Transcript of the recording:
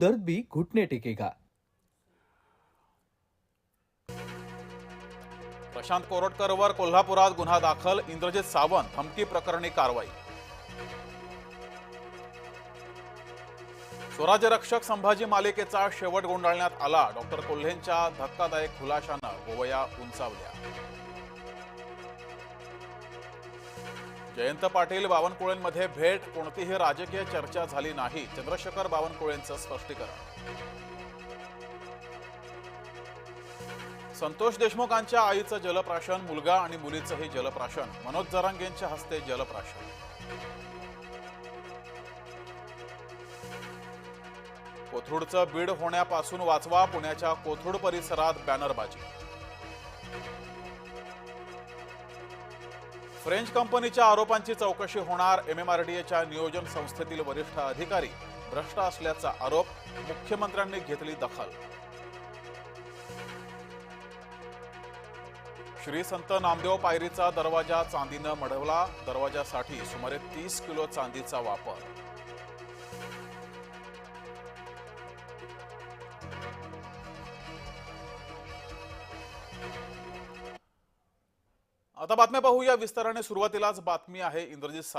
दर्द भी घुटने टेकेगा। प्रशांत कोरटकरवर कोल्हापुरात गुन्हा दाखल, इंद्रजित सावंत धमकी प्रकरणी कारवाई। स्वराज्य रक्षक संभाजी मालिकेचा शेवट गुंडाळण्यात आला, डॉक्टर कोल्हेंच्या धक्कादायक खुलाशानं गोवया उंचावल्या। जयंत पाटील बावनकुळेंमध्ये भेट, कोणतीही राजकीय चर्चा झाली नाही, चंद्रशेखर बावनकुळेंचं स्पष्टीकरण। संतोष देशमुखांच्या आईचं जलप्राशन, मुलगा आणि मुलीचंही जलप्राशन, मनोज जरांगेंच्या हस्ते जलप्राशन। कोथरूडचं बीड होण्यापासून वाचवा, पुण्याच्या कोथरूड परिसरात बॅनरबाजी। फ्रेंच कंपनीच्या आरोपांची चौकशी होणार, MMRDAच्या नियोजन संस्थेतील वरिष्ठ अधिकारी भ्रष्ट असल्याचा आरोप, मुख्यमंत्र्यांनी घेतली दखल। श्री संत नामदेव पायरीचा दरवाजा चांदीनं मढवला, दरवाजासाठी सुमारे 30 किलो चांदीचा वापर। आता बातम्या पाहूया विस्ताराने। सुरुवातीलाच बातमी आहे इंद्रजित